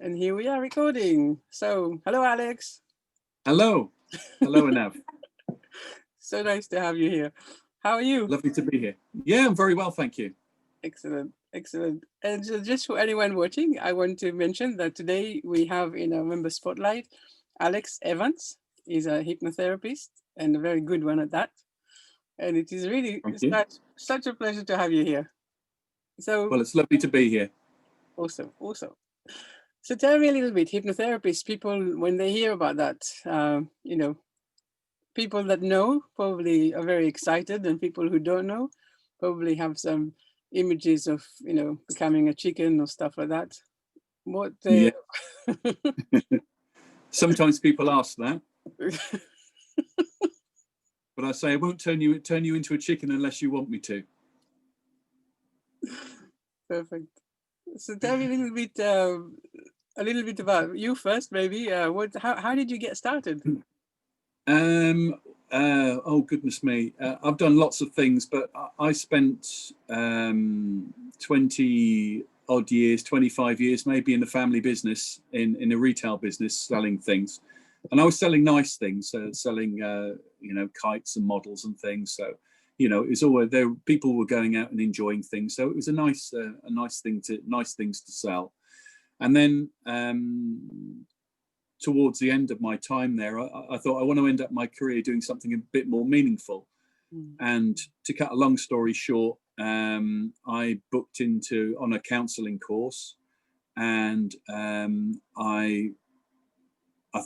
And here we are recording. So, hello, Alex. Hello. Hello, Anav. So nice to have you here. How are you? Lovely to be here. Yeah, I'm very well, thank you. Excellent, excellent. And just for anyone watching, I want to mention that today we have in our member spotlight Alex Evans. He's a hypnotherapist and a very good one at that. And it is really Thank you. such a pleasure to have you here. So Well, it's lovely to be here. awesome, awesome. So tell me a little bit, hypnotherapists, people, when they hear about that, people that know probably are very excited, and people who don't know probably have some images of becoming a chicken or stuff like that. What Yeah. the Sometimes people ask that, but I say I won't turn you into a chicken unless you want me to. Perfect. So tell me a little bit about you first, maybe. How did you get started? Oh goodness me, I've done lots of things, but I spent 20 odd years, 25 years, maybe in the family business, in a retail business, selling things, and I was selling nice things, selling kites and models and things. So it was always there. People were going out and enjoying things, so it was a nice things to sell. And then towards the end of my time there, I thought I want to end up my career doing something a bit more meaningful. And to cut a long story short, I booked on a counselling course, and I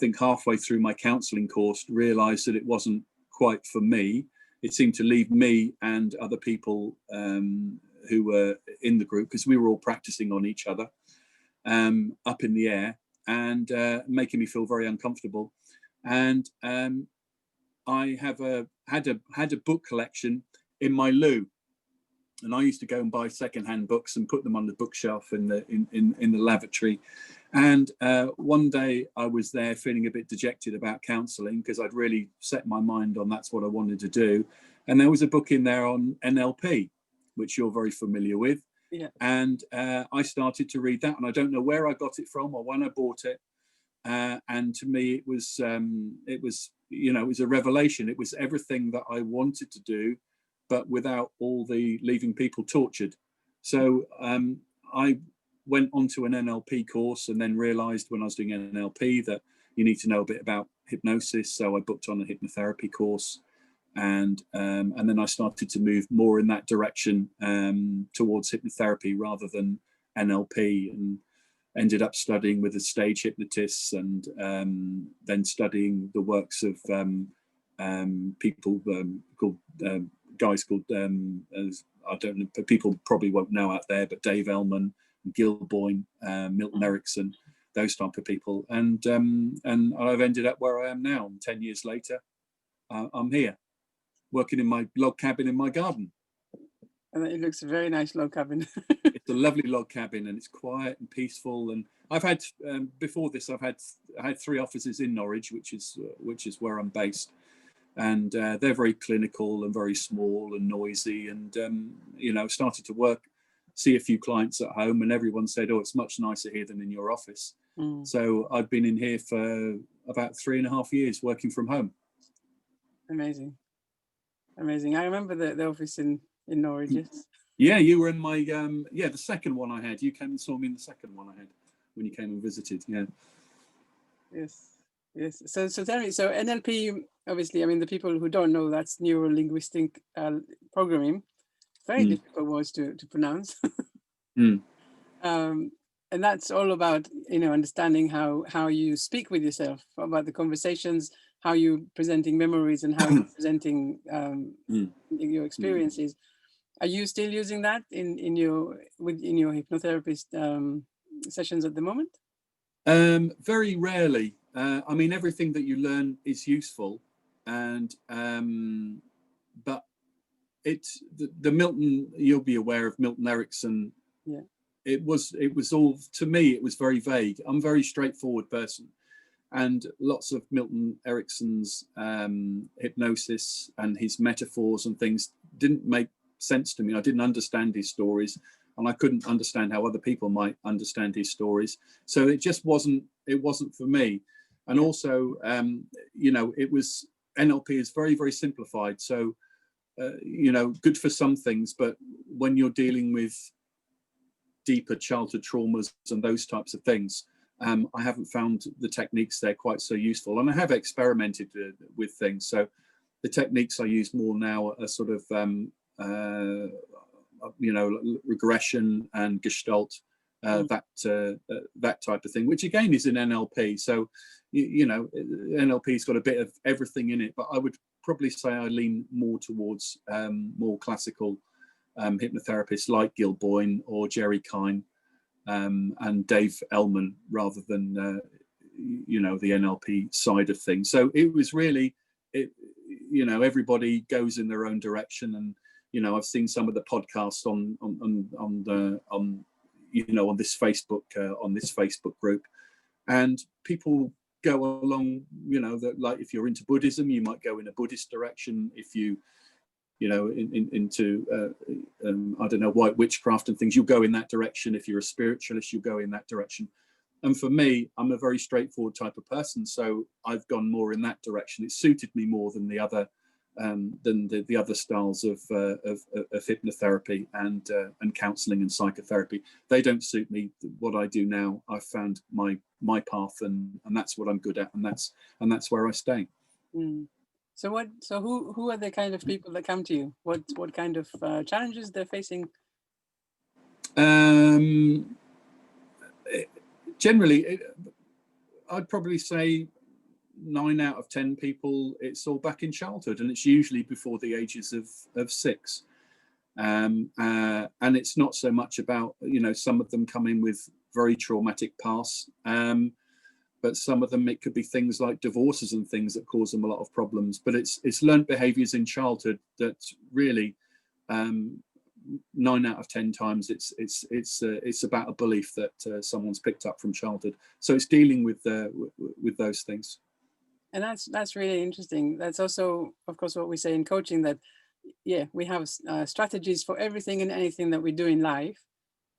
think halfway through my counselling course realised that it wasn't quite for me. It seemed to leave me and other people who were in the group, because we were all practising on each other, up in the air, and making me feel very uncomfortable. And I had a book collection in my loo, and I used to go and buy secondhand books and put them on the bookshelf in the lavatory. And one day I was there feeling a bit dejected about counselling, because I'd really set my mind on that's what I wanted to do. And there was a book in there on NLP, which you're very familiar with. Yeah. And I started to read that, and I don't know where I got it from or when I bought it. And to me, it was a revelation. It was everything that I wanted to do, but without all the leaving people tortured. So I went onto an NLP course, and then realised when I was doing NLP that you need to know a bit about hypnosis. So I booked on a hypnotherapy course. And then I started to move more in that direction, towards hypnotherapy rather than NLP, and ended up studying with the stage hypnotists, and then studying the works of people called guys called I don't know, people probably won't know out there, but Dave Ellman, Gil Boyne, Milton Erickson, those type of people, and I've ended up where I am now. 10 years later, I'm here, working in my log cabin in my garden. And it looks a very nice log cabin. It's a lovely log cabin, and it's quiet and peaceful. And I've had before this, I had 3 offices in Norwich, which is where I'm based, and they're very clinical and very small and noisy. And started to see a few clients at home, and everyone said, "Oh, it's much nicer here than in your office." So I've been in here for about 3.5 years working from home. Amazing. I remember the office in Norwich. Yes. Yeah, you were in my the second one I had. You came and saw me in the second one I had when you came and visited. Yeah. Yes. So tell me. So NLP, obviously, I mean, the people who don't know, that's neuro linguistic programming. Very difficult words to pronounce. And that's all about understanding how you speak with yourself, about the conversations, how you're presenting memories, and how you're presenting your experiences. Are you still using that in your hypnotherapist sessions at the moment? Very rarely. I mean, everything that you learn is useful, and but it's the Milton. You'll be aware of Milton Erickson. Yeah. It was all, to me, it was very vague. I'm a very straightforward person, and lots of Milton Erickson's hypnosis and his metaphors and things didn't make sense to me. I didn't understand his stories. and I couldn't understand how other people might understand his stories. So it just wasn't for me. And also, it was, NLP is very, very simplified. So, good for some things, but when you're dealing with deeper childhood traumas and those types of things, I haven't found the techniques there quite so useful. And I have experimented with things. So the techniques I use more now are sort of, regression and gestalt, that type of thing, which again is in NLP. So, NLP's got a bit of everything in it, but I would probably say I lean more towards more classical hypnotherapists like Gil Boyne or Jerry Kine, and Dave Ellman, rather than the NLP side of things. So it was really, everybody goes in their own direction, and I've seen some of the podcasts on this Facebook group, and people go along, that, like, if you're into Buddhism, you might go in a Buddhist direction. If you into I don't know, white witchcraft and things, you'll go in that direction. If you're a spiritualist, you'll go in that direction. And for me, I'm a very straightforward type of person, so I've gone more in that direction. It suited me more than the other styles of hypnotherapy and counselling and psychotherapy. They don't suit me. What I do now, I've found my path, and that's what I'm good at, and that's where I stay. Mm. So who are the kind of people that come to you? What kind of challenges they're facing? Generally, I'd probably say 9 out of 10 people, it's all back in childhood, and it's usually before the ages of 6. And it's not so much about, some of them come in with very traumatic pasts, but some of them, it could be things like divorces and things that cause them a lot of problems. But it's learned behaviors in childhood that really, 9 out of 10 times, it's about a belief that someone's picked up from childhood. So it's dealing with those things. And that's really interesting. That's also, of course, what we say in coaching, that we have strategies for everything and anything that we do in life.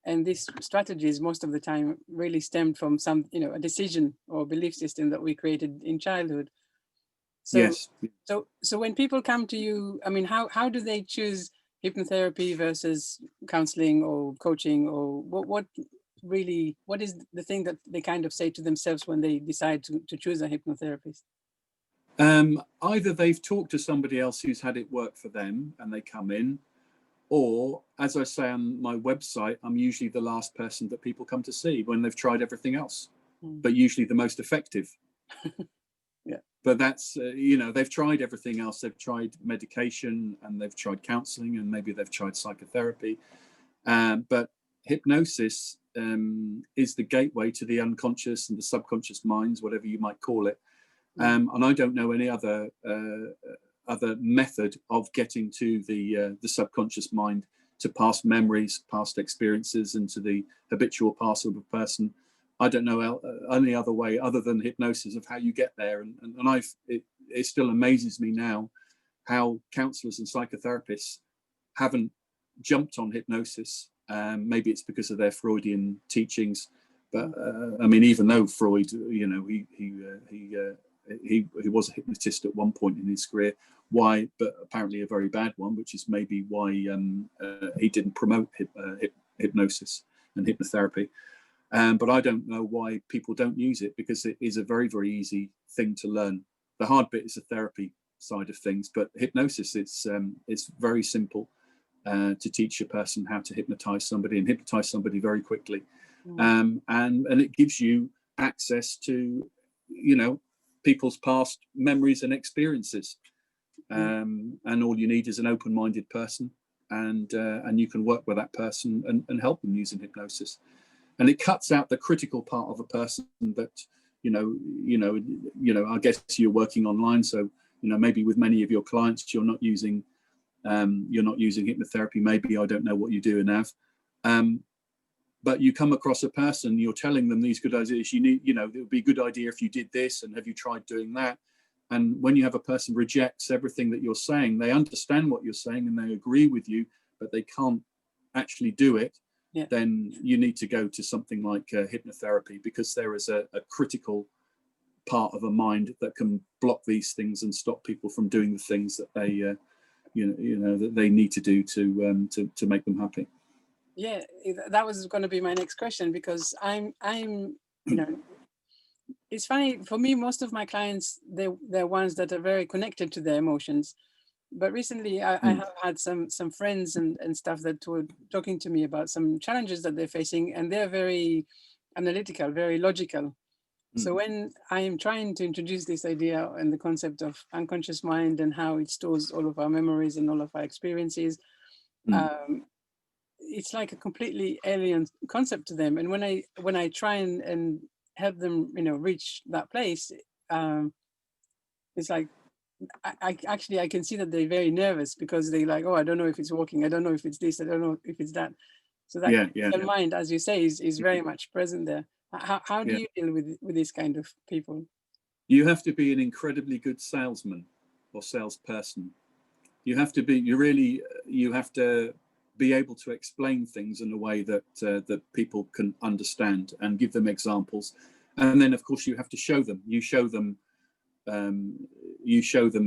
And these strategies, most of the time, really stemmed from some, a decision or belief system that we created in childhood. So, yes. So when people come to you, I mean, how do they choose hypnotherapy versus counseling or coaching, or what is the thing that they kind of say to themselves when they decide to choose a hypnotherapist? Either they've talked to somebody else who's had it work for them and they come in, or, as I say on my website, I'm usually the last person that people come to see when they've tried everything else, but usually the most effective. Yeah. But that's, they've tried everything else. They've tried medication, and they've tried counseling, and maybe they've tried psychotherapy. But hypnosis is the gateway to the unconscious and the subconscious minds, whatever you might call it. And I don't know any other method of getting to the subconscious mind, to past memories, past experiences, and to the habitual past of a person. I don't know any other way other than hypnosis of how you get there. And it still amazes me now how counsellors and psychotherapists haven't jumped on hypnosis. Maybe it's because of their Freudian teachings, but I mean, even though Freud, he was a hypnotist at one point in his career. Why? But apparently a very bad one, which is maybe why he didn't promote hypnosis and hypnotherapy. But I don't know why people don't use it, because it is a very, very easy thing to learn. The hard bit is the therapy side of things, but hypnosis, it's very simple to teach a person how to hypnotize somebody, and hypnotize somebody very quickly. And it gives you access to, people's past memories and experiences. And all you need is an open-minded person, and you can work with that person and help them using hypnosis. And it cuts out the critical part of a person that, I guess you're working online, so maybe with many of your clients you're not using hypnotherapy. Maybe, I don't know what you do in Nav. But you come across a person, you're telling them these good ideas. You need, it would be a good idea if you did this, and have you tried doing that? And when you have a person rejects everything that you're saying, they understand what you're saying and they agree with you, but they can't actually do it. Yeah. then you need to go to something like hypnotherapy, because there is a critical part of a mind that can block these things and stop people from doing the things that they that they need to do to make them happy. Yeah, that was going to be my next question, because I'm it's funny for me, most of my clients, they're ones that are very connected to their emotions. But recently I have had some friends and stuff that were talking to me about some challenges that they're facing, and they're very analytical, very logical. So when I am trying to introduce this idea and the concept of unconscious mind and how it stores all of our memories and all of our experiences, it's like a completely alien concept to them. And when I try and help them, reach that place, it's like I actually I can see that they're very nervous, because they're like, oh, I don't know if it's working, I don't know if it's this, I don't know if it's that. So that mind, as you say, is very much present there. How do you deal with this kind of people? You have to be an incredibly good salesman or salesperson. You have to be able to explain things in a way that that people can understand, and give them examples. And then of course you have to show them. You show them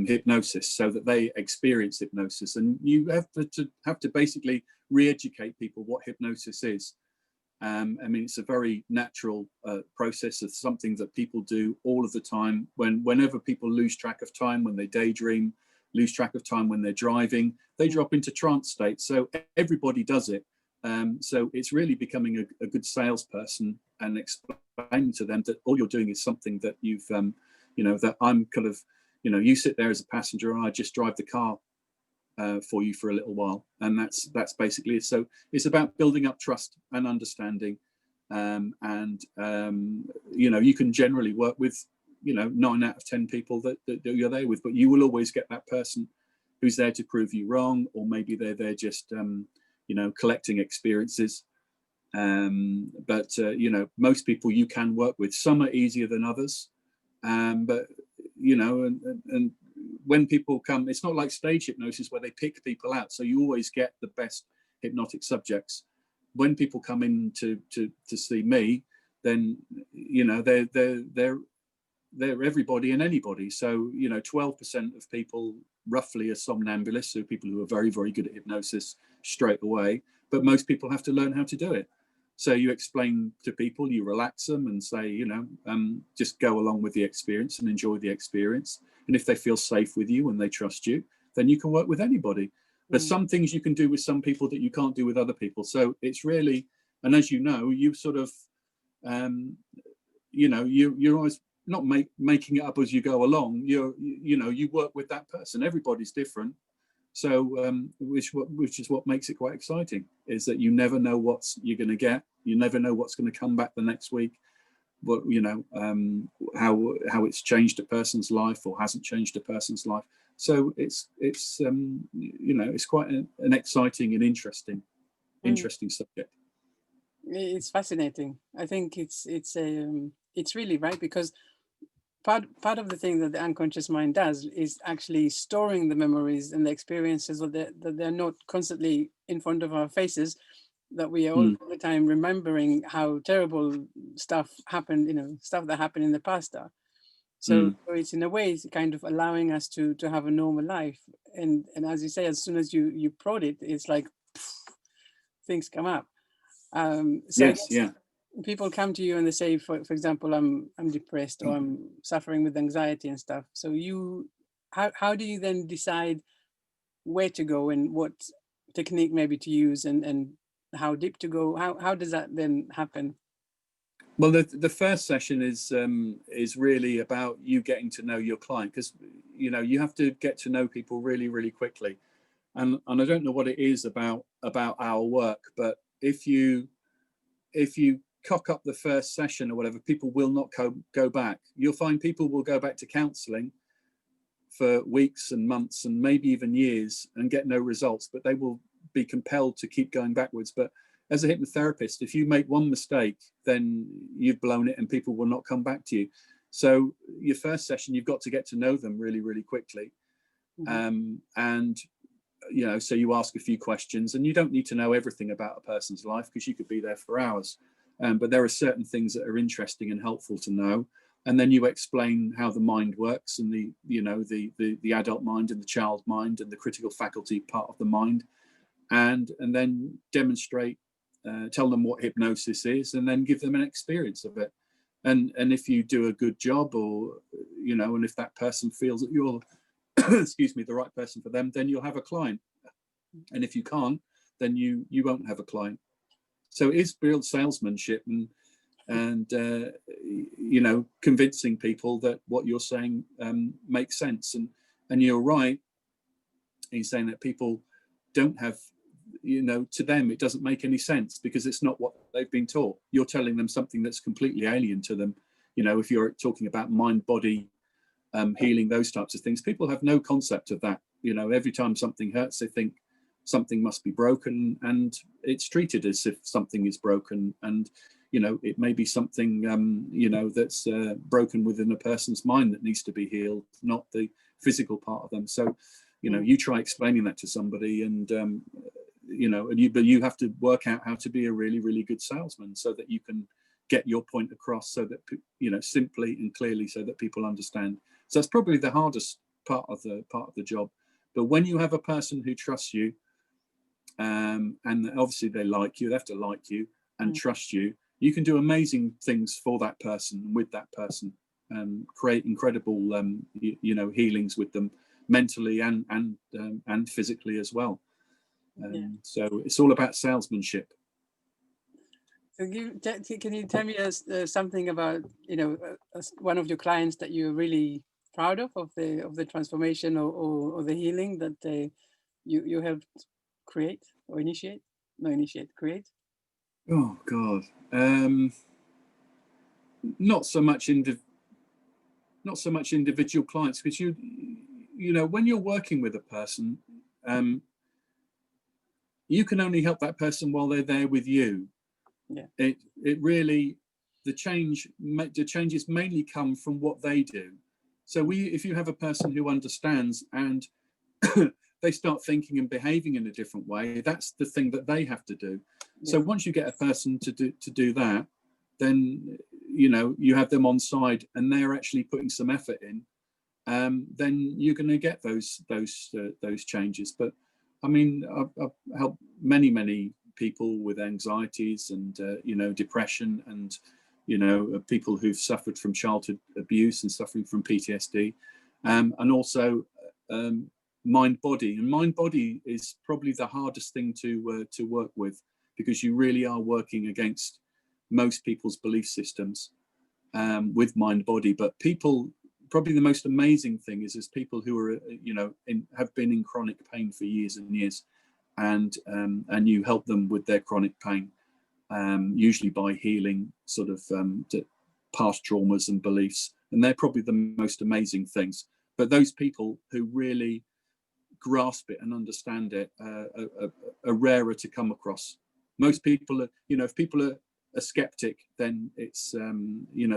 hypnosis so that they experience hypnosis, and you have to basically re-educate people what hypnosis is. I mean, it's a very natural process of something that people do all of the time. Whenever people lose track of time, when they daydream, lose track of time when they're driving, they drop into trance state. So everybody does it. So it's really becoming a good salesperson and explaining to them that all you're doing is something that you've, that I'm kind of, you sit there as a passenger and I just drive the car for you for a little while, and that's basically it. So it's about building up trust and understanding, and you can generally work with 9 out of 10 people that you're there with, but you will always get that person who's there to prove you wrong, or maybe they're there just collecting experiences. But most people you can work with. Some are easier than others, but and when people come, it's not like stage hypnosis where they pick people out, so you always get the best hypnotic subjects. When people come in to see me, then they're everybody and anybody. So 12% of people roughly are somnambulists, so people who are very, very good at hypnosis straight away, but most people have to learn how to do it. So you explain to people, you relax them and say, just go along with the experience and enjoy the experience. And if they feel safe with you and they trust you, then you can work with anybody. There's some things you can do with some people that you can't do with other people. So it's really, and as you sort of, you're always not making it up as you go along. You work with that person. Everybody's different. So which is what makes it quite exciting, is that you never know what you're going to get. You never know what's going to come back the next week. But how it's changed a person's life or hasn't changed a person's life. So it's quite an exciting and interesting subject. It's fascinating. I think it's really right, because part of the thing that the unconscious mind does is actually storing the memories and the experiences that they're not constantly in front of our faces, that we are all the time remembering how terrible stuff happened, stuff that happened in the past are. So it's in a way, it's kind of allowing us to have a normal life. And as you say, as soon as you prod it, it's like things come up. So yes, yeah. People come to you and they say, for example, I'm depressed, or I'm suffering with anxiety and stuff. So how do you then decide where to go and what technique maybe to use, and how deep to go? How does that then happen? Well, the first session is really about you getting to know your client, because you have to get to know people really, really quickly. And I don't know what it is about our work, but if you cock up the first session or whatever, people will not go back. You'll find people will go back to counselling for weeks and months and maybe even years and get no results, but they will be compelled to keep going backwards. But as a hypnotherapist, if you make one mistake, then you've blown it and people will not come back to you. So your first session, you've got to get to know them really, really quickly. And so you ask a few questions, and you don't need to know everything about a person's life because you could be there for hours. But there are certain things that are interesting and helpful to know. And then you explain how the mind works, and the adult mind and the child mind and the critical faculty part of the mind, and then demonstrate, tell them what hypnosis is, and then give them an experience of it. And if you do a good job, or and if that person feels that you're excuse me, the right person for them, then you'll have a client. And if you can't, then you won't have a client. So it is real salesmanship, and convincing people that what you're saying makes sense. And you're right in saying that people don't have, to them it doesn't make any sense because it's not what they've been taught. You're telling them something that's completely alien to them. If you're talking about mind body healing, those types of things, people have no concept of that. Every time something hurts, they think something must be broken, and it's treated as if something is broken. And it may be something that's broken within a person's mind that needs to be healed, not the physical part of them. So you try explaining that to somebody, and but you have to work out how to be a really, really good salesman so that you can get your point across, so that simply and clearly, so that people understand. So that's probably the hardest part of the job. But when you have a person who trusts you, and obviously they like you, they have to like you and trust you, you can do amazing things for that person and with that person, and create incredible healings with them, mentally and physically as well. So it's all about salesmanship. So can you tell me something about one of your clients that you're really proud of the transformation or the healing that you helped create or initiate? No, create. Oh God, not so much individual clients, because when you're working with a person, you can only help that person while they're there with you. Yeah. It really, the changes mainly come from what they do. So if you have a person who understands and they start thinking and behaving in a different way, that's the thing that they have to do. Yeah. So once you get a person to do that, then you have them on side and they're actually putting some effort in, then you're going to get those changes. But I mean, I've helped many people with anxieties and depression, and people who've suffered from childhood abuse and suffering from PTSD, and also mind body. And mind body is probably the hardest thing to work with, because you really are working against most people's belief systems with mind body. But people, probably the most amazing thing is people who are have been in chronic pain for years and years, and you help them with their chronic pain, usually by healing sort of past traumas and beliefs, and they're probably the most amazing things. But those people who really grasp it and understand it are rarer to come across. Most people are, if people are a skeptic, then it's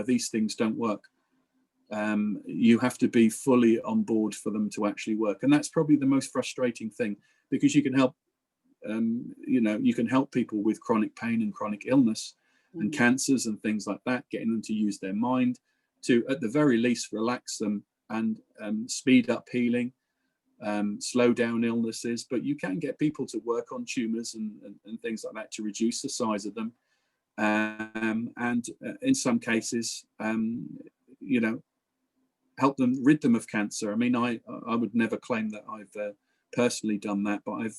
these things don't work. You have to be fully on board for them to actually work, and that's probably the most frustrating thing, because you can help you can help people with chronic pain and chronic illness and cancers and things like that, getting them to use their mind to, at the very least, relax them and speed up healing, slow down illnesses. But you can get people to work on tumors and things like that to reduce the size of them, and in some cases help them rid them of cancer. I mean, I would never claim that I've personally done that, but I've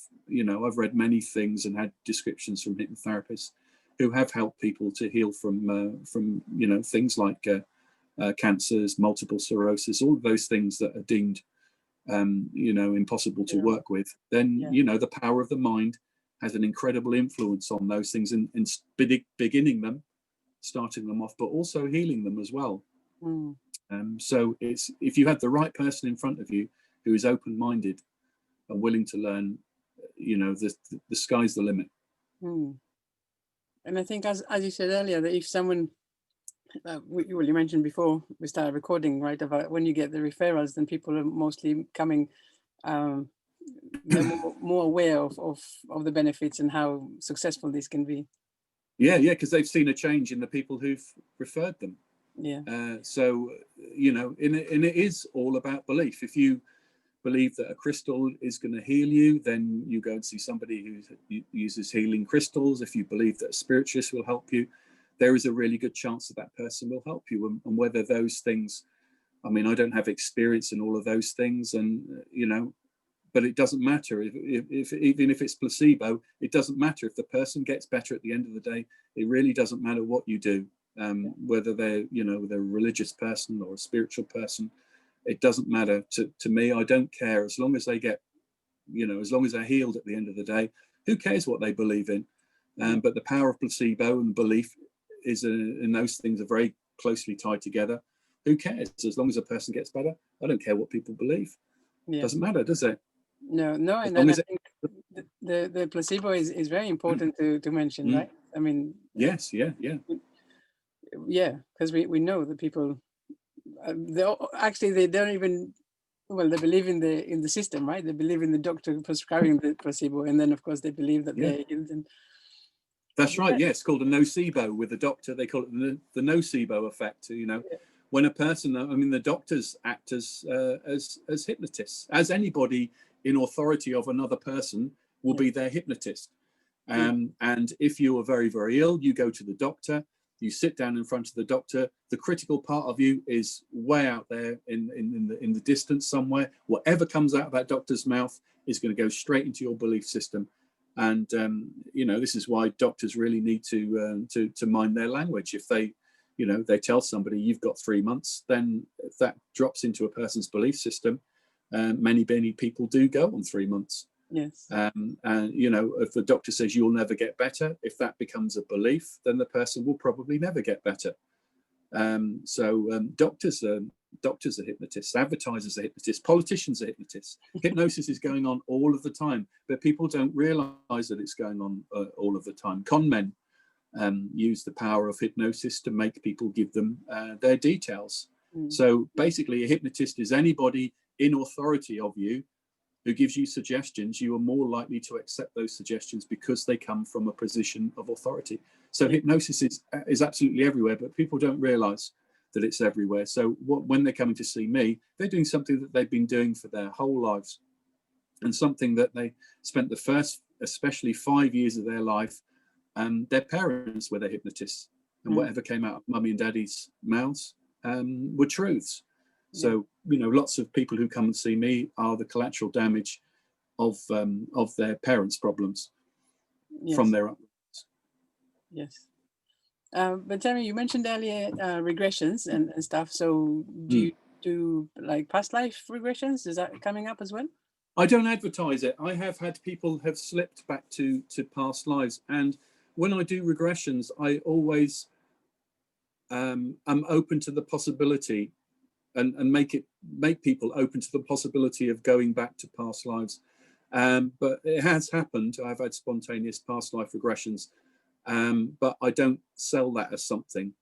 read many things and had descriptions from hypnotherapists who have helped people to heal from things like cancers, multiple sclerosis, all of those things that are deemed impossible to work with. Then the power of the mind has an incredible influence on those things, in beginning them, starting them off, but also healing them as well. So it's, if you have the right person in front of you who is open-minded and willing to learn, the sky's the limit. And I think, as you said earlier, that if someone, you mentioned before we started recording, right, about when you get the referrals, then people are mostly coming they're more aware of the benefits and how successful this can be. Yeah, because they've seen a change in the people who've referred them. Yeah. So, you know, and it is all about belief. If you believe that a crystal is going to heal you, then you go and see somebody who uses healing crystals. If you believe that a spiritualist will help you, there is a really good chance that that person will help you. And whether those things, I mean, I don't have experience in all of those things, and you know, but it doesn't matter if even if it's placebo, it doesn't matter if the person gets better at the end of the day. It really doesn't matter what you do, whether they're, you know, they're a religious person or a spiritual person. It doesn't matter to me. I don't care, as long as they get, you know, as long as they're healed at the end of the day. Who cares what they believe in? But the power of placebo and belief is, and those things are very closely tied together. Who cares? As long as a person gets better, I don't care what people believe. Yeah. Doesn't matter, does it? No, and then I think the placebo is very important to mention, right? I mean, yes, yeah, because we know that people they don't even, well, they believe in the system, right? They believe in the doctor prescribing the placebo, and then of course they believe that they're healed. And that's right. Yeah, it's called a nocebo with the doctor. They call it the nocebo effect. You know, when a person, I mean, the doctors act as hypnotists, as anybody in authority of another person will be their hypnotist. And if you are very, very ill, you go to the doctor. You sit down in front of the doctor. The critical part of you is way out there in the distance somewhere. Whatever comes out of that doctor's mouth is going to go straight into your belief system. And you know, this is why doctors really need to mind their language. If they, you know, they tell somebody you've got 3 months, then if that drops into a person's belief system, many people do go on 3 months. Yes. And you know, if the doctor says you'll never get better, if that becomes a belief, then the person will probably never get better. Doctors are hypnotists, advertisers are hypnotists, politicians are hypnotists. Hypnosis is going on all of the time, but people don't realize that it's going on all of the time. Con men use the power of hypnosis to make people give them their details. So basically, a hypnotist is anybody in authority of you who gives you suggestions. You are more likely to accept those suggestions because they come from a position of authority. So hypnosis is absolutely everywhere, but people don't realize that it's everywhere. So when they're coming to see me, they're doing something that they've been doing for their whole lives, and something that they spent the first, especially 5 years of their life, their parents were their hypnotists, and whatever came out of mummy and daddy's mouths were truths. So, you know, lots of people who come and see me are the collateral damage of their parents' problems from their upbringings. Yes. But tell me, you mentioned earlier regressions and stuff. So do you do like past life regressions? Is that coming up as well? I don't advertise it. I have had people have slipped back to past lives. And when I do regressions, I always am open to the possibility and make people open to the possibility of going back to past lives. But it has happened. I've had spontaneous past life regressions, but I don't sell that as something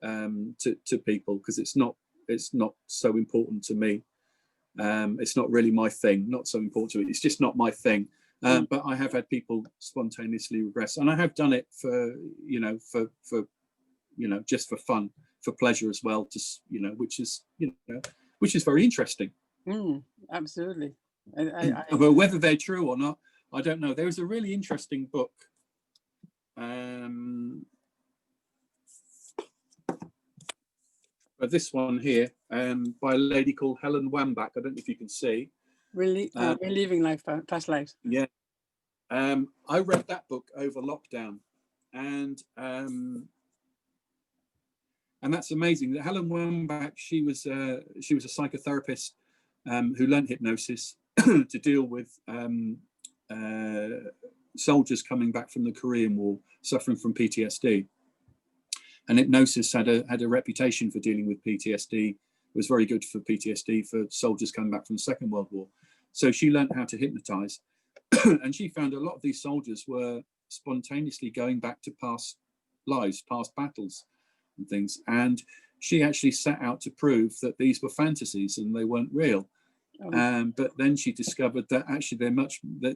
to people, because it's not so important to me. It's not really my thing. Not so important to me. It's just not my thing. But I have had people spontaneously regress, and I have done it for just for fun, for pleasure as well, which is very interesting. Absolutely. But whether they're true or not, I don't know. There is a really interesting book. This one here, by a lady called Helen Wambach. I don't know if you can see. Reliving life, past lives. Yeah. I read that book over lockdown, and that's amazing. Helen Wambach, she was a psychotherapist who learned hypnosis to deal with soldiers coming back from the Korean War suffering from PTSD. And hypnosis had a reputation for dealing with PTSD. It was very good for PTSD for soldiers coming back from the Second World War. So she learned how to hypnotize. And she found a lot of these soldiers were spontaneously going back to past lives, past battles and things. And she actually set out to prove that these were fantasies and they weren't real. But then she discovered that actually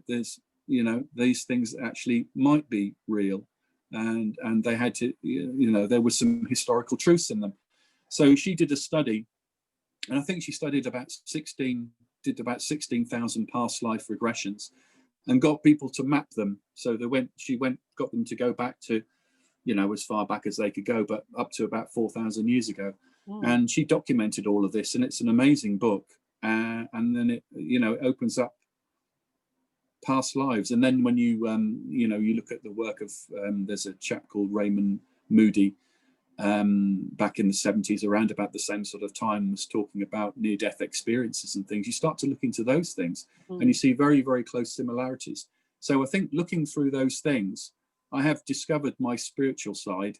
there's, you know, these things actually might be real, and they had to, you know, there was some historical truths in them. So she did a study, and I think she studied about 16,000 past life regressions, and got people to map them. So got them to go back to, you know, as far back as they could go, but up to about 4,000 years ago. And she documented all of this, and it's an amazing book. And then it, you know, it opens up past lives. And then when you, you know, you look at the work of, there's a chap called Raymond Moody, back in the 70s, around about the same sort of time, was talking about near-death experiences and things. You start to look into those things, and you see very, very close similarities. So I think looking through those things, I have discovered my spiritual side,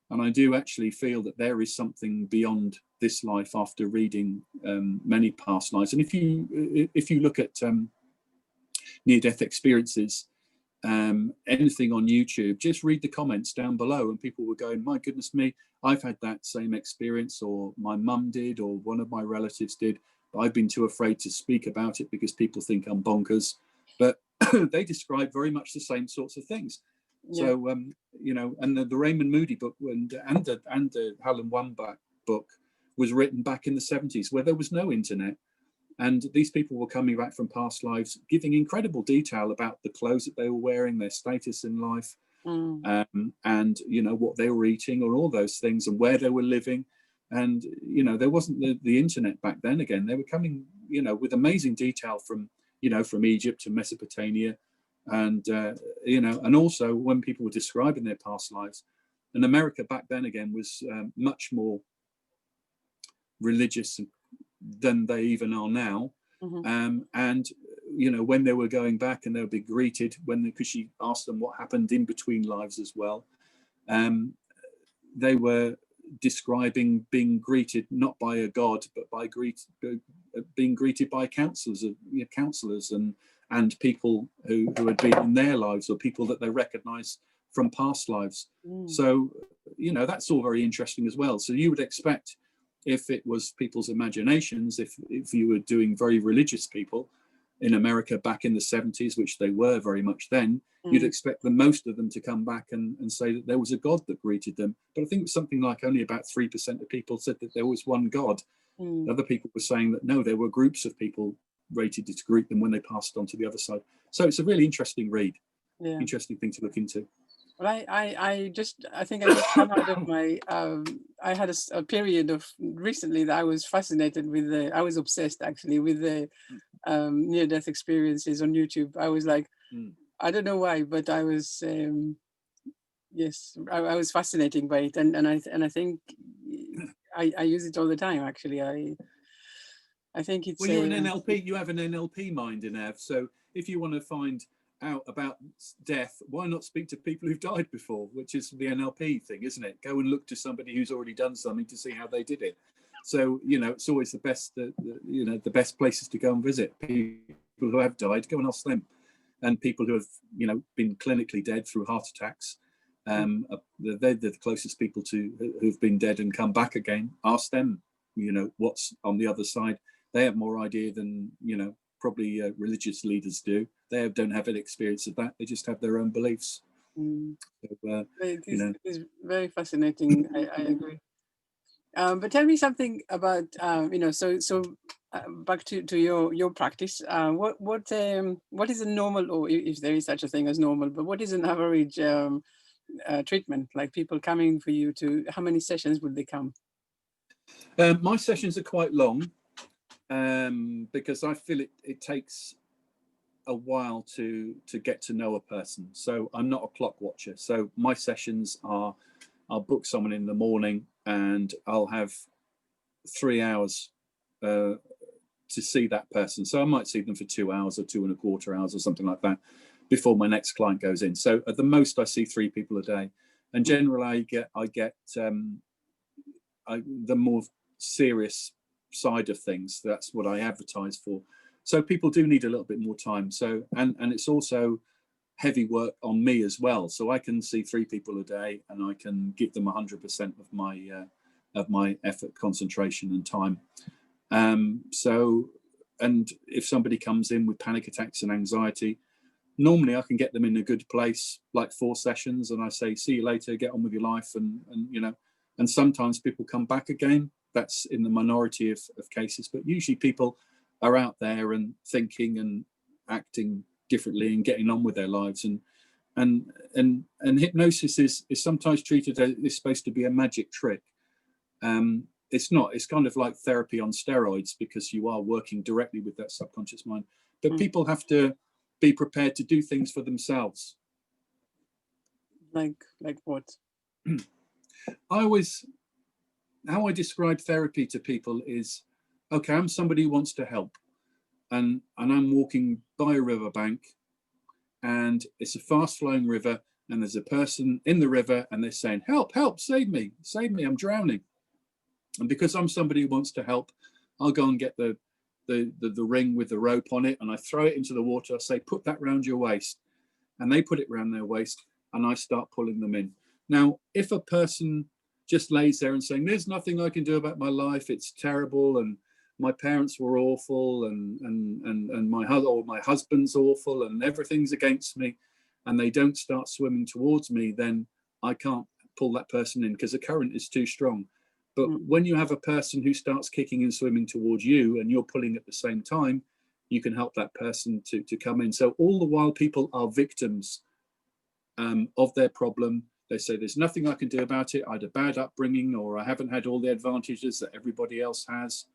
and I do actually feel that there is something beyond this life after reading many past lives. And if you look at near-death experiences, anything on YouTube, just read the comments down below, and people were going, my goodness me, I've had that same experience, or my mum did, or one of my relatives did, but I've been too afraid to speak about it because people think I'm bonkers. But they describe very much the same sorts of things. Yeah. So you know, and the Raymond Moody book and the Helen Wambach book was written back in the 70s, where there was no internet. And these people were coming back from past lives, giving incredible detail about the clothes that they were wearing, their status in life, and, you know, what they were eating, or all those things, and where they were living. And, you know, there wasn't the internet back then. Again, they were coming, you know, with amazing detail from, you know, from Egypt to Mesopotamia. And, you know, and also when people were describing their past lives, and America back then, again, was much more religious than they even are now. And, you know, when they were going back and they would be greeted, because she asked them what happened in between lives as well, they were describing being greeted not by a god, but by being greeted by counselors and people who had been in their lives, or people that they recognized from past lives. So, you know, that's all very interesting as well. So you would expect, if it was people's imaginations, if you were doing very religious people in America back in the 70s, which they were very much then, you'd expect most of them to come back and say that there was a God that greeted them. But I think something like only about 3% of people said that there was one God. Other people were saying that no, there were groups of people rated to greet them when they passed on to the other side. So it's a really interesting read, interesting thing to look into. Well, I think I just come out of my, I had a period of recently that I was fascinated with I was obsessed actually with the near-death experiences on YouTube. I was like, I don't know why, but I was, yes, I was fascinated by it. And I think I use it all the time, actually. I think it's... Well, you're an NLP, you have an NLP mind, Inav. So if you want to find out about death, why not speak to people who've died before, which is the NLP thing, isn't it? Go and look to somebody who's already done something to see how they did it. So, you know, it's always the best, you know, the best places to go and visit. People who have died, go and ask them. And people who have, you know, been clinically dead through heart attacks, they're the closest people to who've been dead and come back again. Ask them, you know, what's on the other side. They have more idea than, you know, probably religious leaders do. They don't have any experience of that. They just have their own beliefs. So, it's very fascinating. I agree. But tell me something about you know. So back to your practice. What is a normal, or if there is such a thing as normal, but what is an average treatment? Like people coming for you to, how many sessions would they come? My sessions are quite long. Because I feel it takes a while to get to know a person. So I'm not a clock watcher. So my sessions are, I'll book someone in the morning and I'll have 3 hours to see that person. So I might see them for 2 hours or 2.25 hours or something like that before my next client goes in. So at the most I see 3 people a day, and generally I get the more serious side of things. That's what I advertise for. So people do need a little bit more time. So and it's also heavy work on me as well. So I can see 3 people a day and I can give them 100% of my effort, concentration and time. So and if somebody comes in with panic attacks and anxiety, normally I can get them in a good place, like 4 sessions, and I say, see you later, get on with your life. And you know, and sometimes people come back again. That's in the minority of cases, but usually people are out there and thinking and acting differently and getting on with their lives. And hypnosis is sometimes treated as it's supposed to be a magic trick. It's not. It's kind of like therapy on steroids, because you are working directly with that subconscious mind. But people have to be prepared to do things for themselves. Like what? How I describe therapy to people is, okay, I'm somebody who wants to help, and I'm walking by a riverbank, and it's a fast flowing river, and there's a person in the river, and they're saying, help, help, save me, I'm drowning. And because I'm somebody who wants to help, I'll go and get the ring with the rope on it, and I throw it into the water. I say, put that round your waist, and they put it around their waist, and I start pulling them in. Now, if a person just lays there and saying, there's nothing I can do about my life, it's terrible, and my parents were awful, and my husband's awful, and everything's against me, and they don't start swimming towards me, then I can't pull that person in, because the current is too strong. But when you have a person who starts kicking and swimming towards you, and you're pulling at the same time, you can help that person to come in. So all the while people are victims of their problem. They say, there's nothing I can do about it. I had a bad upbringing, or I haven't had all the advantages that everybody else has.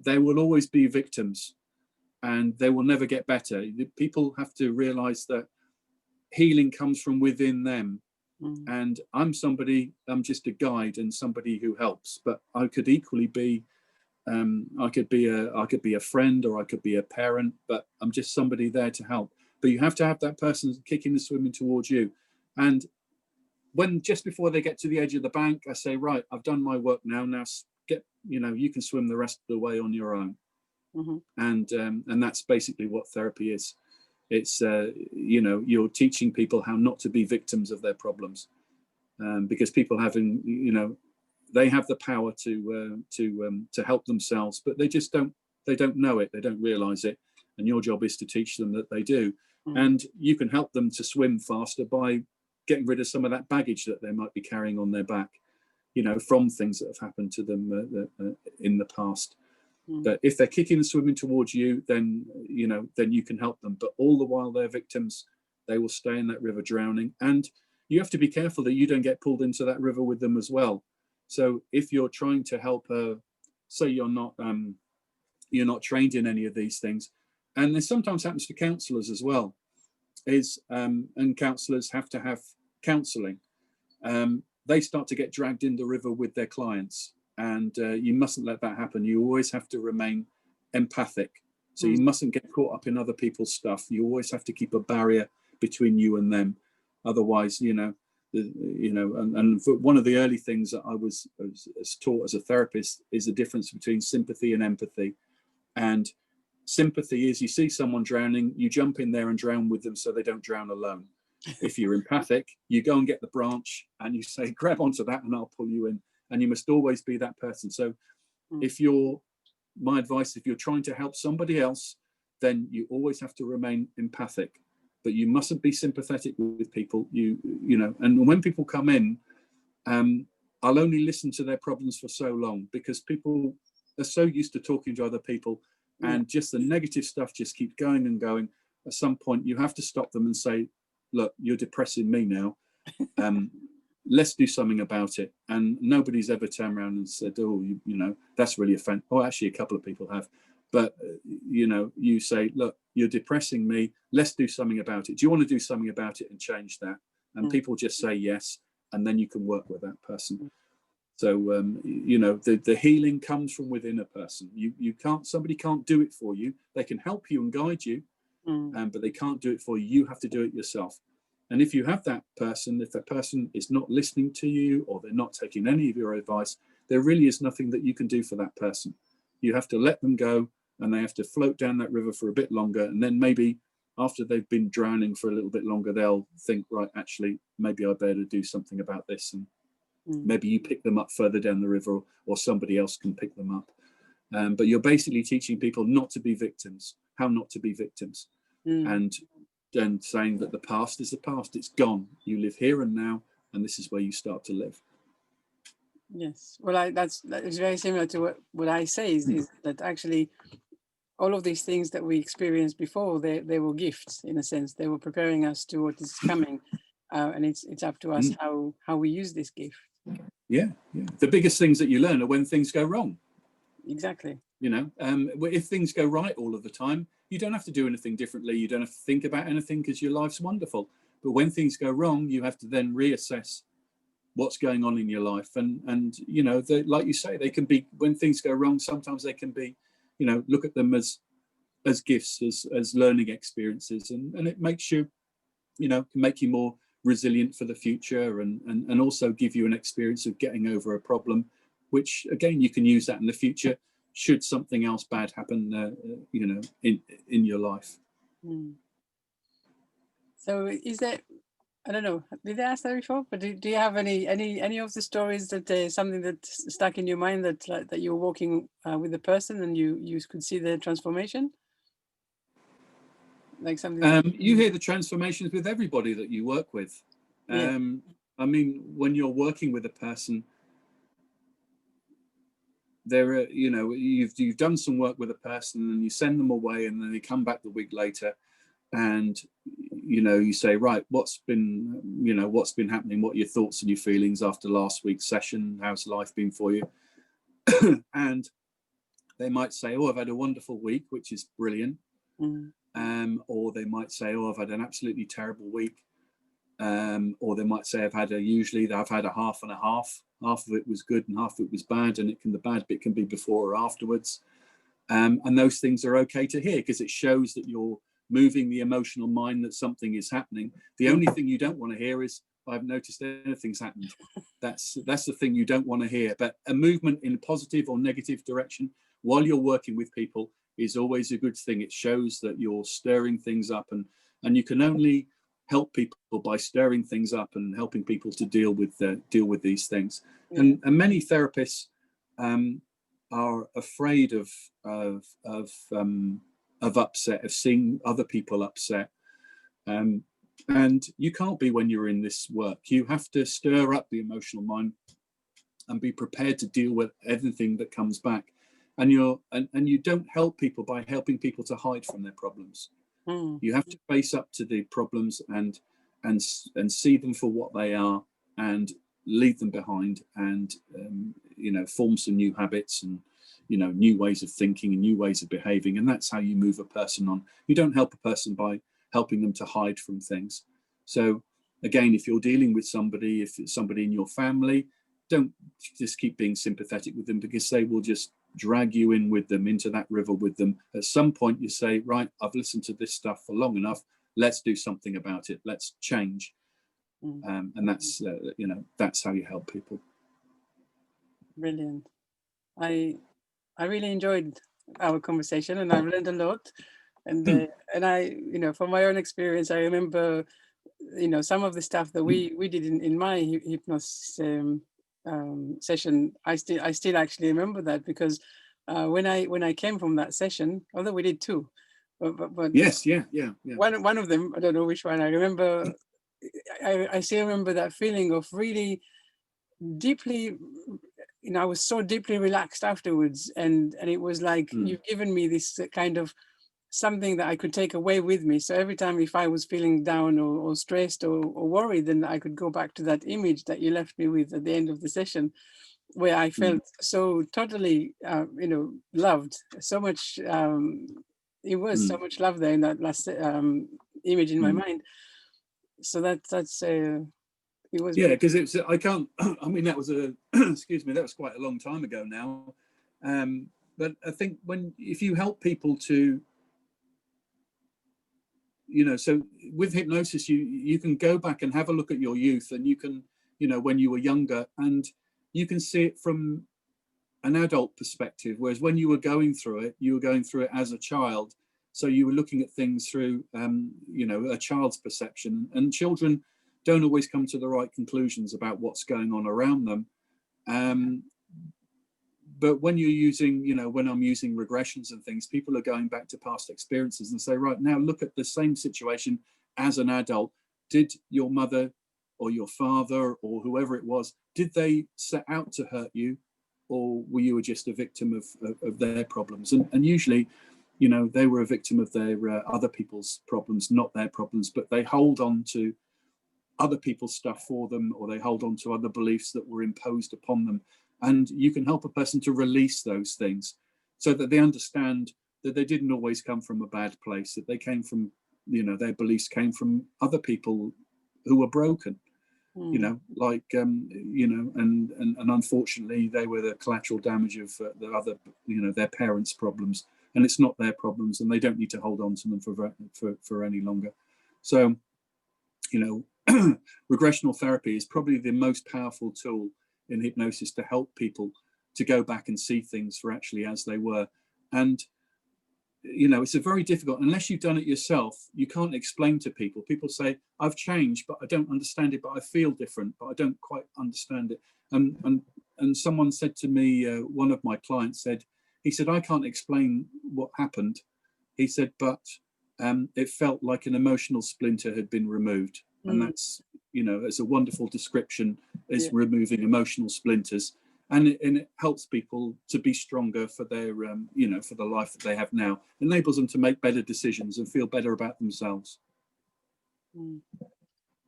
They will always be victims, and they will never get better. People have to realize that healing comes from within them. And I'm just a guide and somebody who helps, but I could equally be, I could be a friend, or I could be a parent, but I'm just somebody there to help. But you have to have that person kicking and swimming towards you. And when just before they get to the edge of the bank, I say, right, I've done my work now. Now you can swim the rest of the way on your own. And that's basically what therapy is. It's you're teaching people how not to be victims of their problems, because people they have the power to help themselves, but they don't know it, they don't realize it, and your job is to teach them that they do. And you can help them to swim faster by getting rid of some of that baggage that they might be carrying on their back, from things that have happened to them in the past. But if they're kicking and swimming towards you, then you can help them. But all the while they're victims, they will stay in that river drowning. And you have to be careful that you don't get pulled into that river with them as well. So if you're trying to help say you're not trained in any of these things, and this sometimes happens to counsellors as well, and counsellors have to have counselling. They start to get dragged in the river with their clients. And you mustn't let that happen. You always have to remain empathic. So you mustn't get caught up in other people's stuff. You always have to keep a barrier between you and them. Otherwise, and one of the early things that I was taught as a therapist is the difference between sympathy and empathy. And sympathy is, you see someone drowning, you jump in there and drown with them so they don't drown alone. If you're empathic, you go and get the branch and you say, grab onto that and I'll pull you in. And you must always be that person. So my advice, if you're trying to help somebody else, then you always have to remain empathic, but you mustn't be sympathetic with people. And when people come in, I'll only listen to their problems for so long, because people are so used to talking to other people, and just the negative stuff just keeps going and going. At some point you have to stop them and say, look, you're depressing me now. Let's do something about it. And nobody's ever turned around and said, oh, that's really offensive. Oh, actually, a couple of people have. But, you say, look, you're depressing me. Let's do something about it. Do you want to do something about it and change that? And people just say yes. And then you can work with that person. So, the healing comes from within a person. Somebody can't do it for you. They can help you and guide you, but they can't do it for you. You have to do it yourself. And if you have that person, if that person is not listening to you, or they're not taking any of your advice, there really is nothing that you can do for that person. You have to let them go, and they have to float down that river for a bit longer. And then maybe after they've been drowning for a little bit longer, they'll think, right, actually, maybe I better do something about this. And maybe you pick them up further down the river, or somebody else can pick them up. But you're basically teaching people not to be victims, how not to be victims, and saying that the past is the past, it's gone. You live here and now, and this is where you start to live. Yes, well, that is very similar to what I say is that actually all of these things that we experienced before, they were gifts in a sense. They were preparing us to what is coming, and it's up to us how we use this gift. Yeah. The biggest things that you learn are when things go wrong. Exactly. You know, if things go right all of the time, you don't have to do anything differently. You don't have to think about anything because your life's wonderful. But when things go wrong, you have to then reassess what's going on in your life. And you know, like you say, they can be, when things go wrong, sometimes they can be, you know, look at them as gifts, as learning experiences. And it makes you, you know, can make you more resilient for the future, and also give you an experience of getting over a problem, which again, you can use that in the future should something else bad happen, you know, in your life. So is there, I don't know, did I ask that before? But do you have any of the stories that something that stuck in your mind that you were walking with the person and you could see the transformation? Like something you hear the transformations with everybody that you work with. Yeah. I mean, when you're working with a person, there are, you know, you've done some work with a person and you send them away, and then they come back the week later, and you know, you say, right, what's been happening, what are your thoughts and your feelings after last week's session, how's life been for you? And they might say, oh, I've had a wonderful week, which is brilliant. Or they might say, oh, I've had an absolutely terrible week. Or they might say, I've had a half and a half. Half of it was good and half of it was bad, and the bad bit can be before or afterwards. And those things are okay to hear, because it shows that you're moving the emotional mind, that something is happening. The only thing you don't want to hear is, I've noticed anything's happened. That's the thing you don't want to hear. But a movement in a positive or negative direction while you're working with people is always a good thing. It shows that you're stirring things up, and you can only help people by stirring things up and helping people to deal with these things. And many therapists are afraid of upset, of seeing other people upset. And you can't be when you're in this work. You have to stir up the emotional mind and be prepared to deal with everything that comes back. And you don't help people by helping people to hide from their problems. You have to face up to the problems and see them for what they are, and leave them behind, and you know, form some new habits, and you know, new ways of thinking and new ways of behaving. And that's how you move a person on. You don't help a person by helping them to hide from things. So again, if you're dealing with somebody, if it's somebody in your family, don't just keep being sympathetic with them, because they will just drag you in with them, into that river with them. At some point you say, right, I've listened to this stuff for long enough, let's do something about it, let's change. And that's you know, that's how you help people. Brilliant. I really enjoyed our conversation, and I've learned a lot. And I, you know, from my own experience, I remember, you know, some of the stuff that we did in my hypnosis session. I still actually remember that, because when I came from that session, although we did two, but yes, yeah. One of them, I don't know which one. I remember. I still remember that feeling of really deeply, you know, I was so deeply relaxed afterwards, and it was like you've given me this kind of something that I could take away with me. So every time, if I was feeling down or stressed or worried, then I could go back to that image that you left me with at the end of the session, where I felt so totally, you know, loved. So much, it was so much love there in that last image in my mind. So that's it was. Yeah, because it's, I can't, I mean, that was excuse me, that was quite a long time ago now. But I think if you help people to, you know, so with hypnosis, you can go back and have a look at your youth, and you can, you know, when you were younger, and you can see it from an adult perspective, whereas when you were going through it as a child. So you were looking at things through, you know, a child's perception, and children don't always come to the right conclusions about what's going on around them. but when you're using, when I'm using regressions and things, people are going back to past experiences and say, right, now look at the same situation as an adult. Did your mother or your father or whoever it was, did they set out to hurt you, or were you just a victim of their problems? And usually, they were a victim of their other people's problems, not their problems, but they hold on to other people's stuff for them, or they hold on to other beliefs that were imposed upon them. And you can help a person to release those things so that they understand that they didn't always come from a bad place, that they came from, their beliefs came from other people who were broken, and unfortunately they were the collateral damage of the other, their parents' problems, and it's not their problems, and they don't need to hold on to them for any longer. So, regressional therapy is probably the most powerful tool in hypnosis to help people to go back and see things for actually as they were. And it's a very difficult, unless you've done it yourself, you can't explain to people. People say, I've changed, but I don't understand it, but I feel different, but I don't quite understand it. And someone said to me, one of my clients said, he said, I can't explain what happened. He said, but it felt like an emotional splinter had been removed. And that's, it's a wonderful description, is removing emotional splinters. And it helps people to be stronger for their, for the life that they have now. Enables them to make better decisions and feel better about themselves.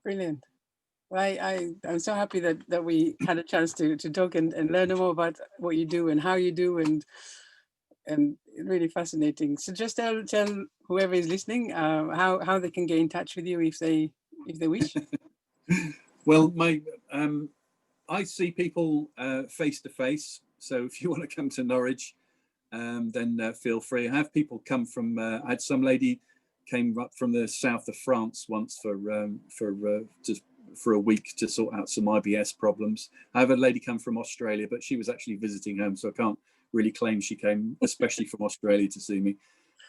Brilliant. Well, I'm so happy that we had a chance to talk and learn more about what you do and how you do, and really fascinating. So just tell whoever is listening how they can get in touch with you if they wish. Well, I see people face to face. So if you want to come to Norwich, then feel free. I have people come from. I had some lady came up from the south of France once for a week to sort out some IBS problems. I have a lady come from Australia, but she was actually visiting home, so I can't really claim she came especially from Australia to see me.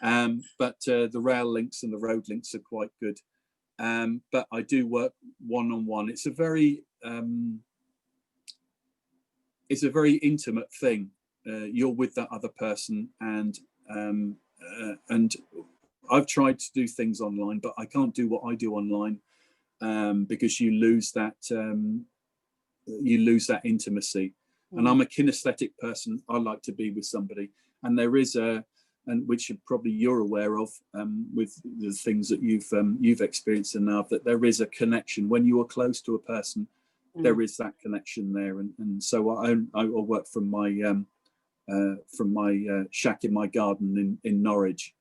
But the rail links and the road links are quite good. But I do work one-on-one. It's a very intimate thing. You're with that other person, and I've tried to do things online, but I can't do what I do online because you lose that intimacy. And I'm a kinesthetic person. I like to be with somebody, and there is and which probably you're aware of with the things that you've experienced enough, that there is a connection when you are close to a person. There is that connection there, and so I work from my shack in my garden in Norwich.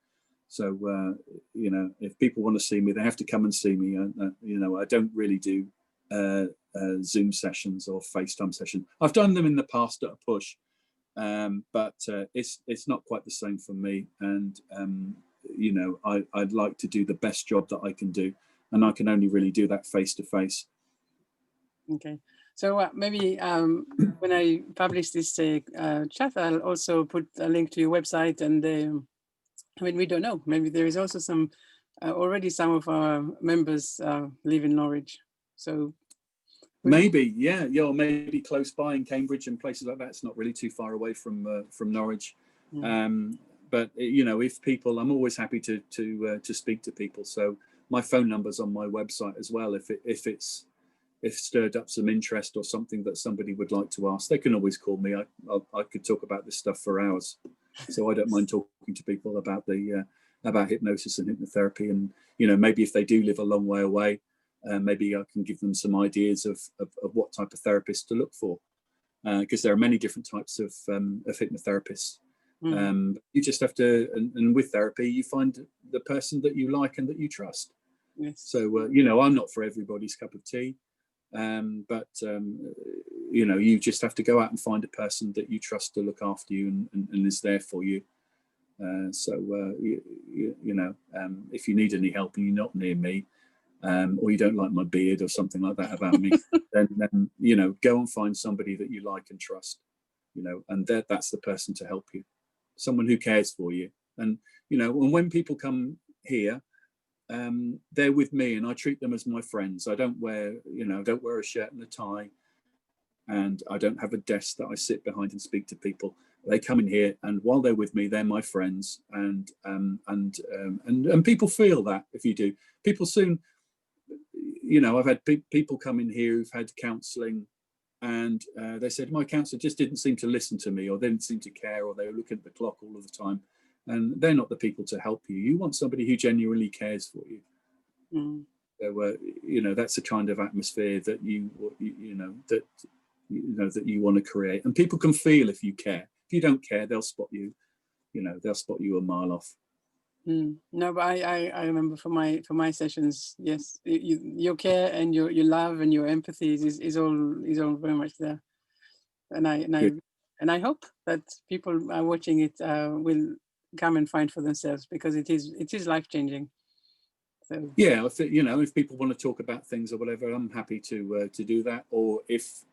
So if people want to see me, they have to come and see me. I don't really do Zoom sessions or FaceTime sessions. I've done them in the past at a push, but it's not quite the same for me. And I'd like to do the best job that I can do, and I can only really do that face to face. Okay, so maybe when I publish this chat, I'll also put a link to your website. And we don't know, maybe there is also some already some of our members live in Norwich, so maybe or maybe close by in Cambridge and places like that. It's not really too far away from Norwich. But if people, I'm always happy to speak to people. So my phone number's on my website as well. If stirred up some interest or something that somebody would like to ask, they can always call me. I could talk about this stuff for hours, so I don't mind talking to people about about hypnosis and hypnotherapy. And maybe if they do live a long way away, maybe I can give them some ideas of what type of therapist to look for, because there are many different types of hypnotherapists. You just have to, and with therapy, you find the person that you like and that you trust. Yes. So I'm not for everybody's cup of tea. But you just have to go out and find a person that you trust to look after you and is there for you. If you need any help and you're not near me, or you don't like my beard or something like that about me, then go and find somebody that you like and trust, and that's the person to help you, someone who cares for you. And and when people come here, they're with me and I treat them as my friends. I don't wear a shirt and a tie. and I don't have a desk that I sit behind and speak to people. They come in here, and while they're with me, they're my friends, and people feel that if you do. People soon, you know, I've had people come in here who've had counselling, and they said my counsellor just didn't seem to listen to me, or they didn't seem to care, or they were looking at the clock all of the time, and they're not the people to help you. You want somebody who genuinely cares for you. Mm. So, you know, that's the kind of atmosphere that you want to create, and people can feel if you care. If you don't care, they'll spot you. You know, they'll spot you a mile off. No, but I remember for my sessions, yes, your care and your love and your empathy is all very much there, and I hope that people are watching it will come and find for themselves, because it is life-changing. So yeah, you know, if people want to talk about things or whatever, I'm happy to do that. Or if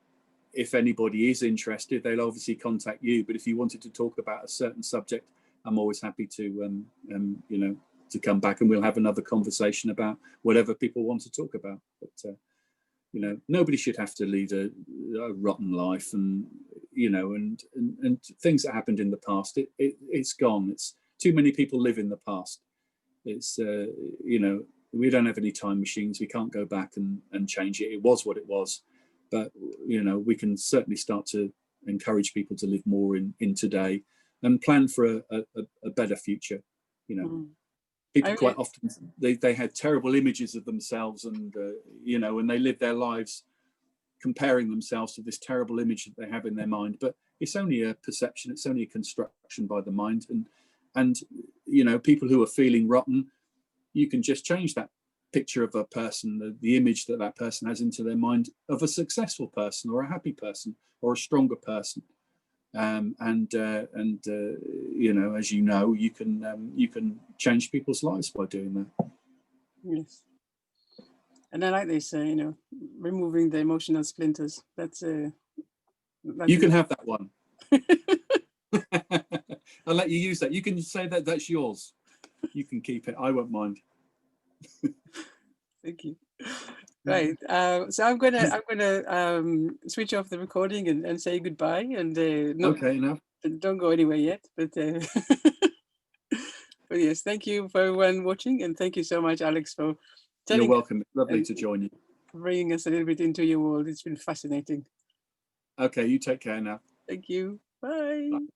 anybody is interested, they'll obviously contact you. But if you wanted to talk about a certain subject, I'm always happy to you know, to come back, and we'll have another conversation about whatever people want to talk about. But you know, nobody should have to lead a rotten life, and you know, and things that happened in the past, it's gone. It's too many people live in the past. It's you know, we don't have any time machines. We can't go back and change it. It was what it was. But you know, we can certainly start to encourage people to live more in today, and plan for a better future. You know, people quite often they had terrible images of themselves, and you know, and they live their lives comparing themselves to this terrible image that they have in their mind. But it's only a perception. It's only a construction by the mind. And you know, people who are feeling rotten, you can just change that picture of a person, the image that person has into their mind of a successful person, or a happy person, or a stronger person. You know, as you know, you can change people's lives by doing that. Yes, and I like this, you know, removing the emotional splinters. That's you can have that one. I'll let you use that. You can say that that's yours. You can keep it. I won't mind. Thank you. Right. So I'm gonna switch off the recording and say goodbye. And okay, enough. Don't go anywhere yet. But but yes, thank you for everyone watching, and thank you so much, Alex, for telling. You're welcome. Lovely to join you. Bringing us a little bit into your world. It's been fascinating. Okay, you take care now. Thank you. Bye. Bye.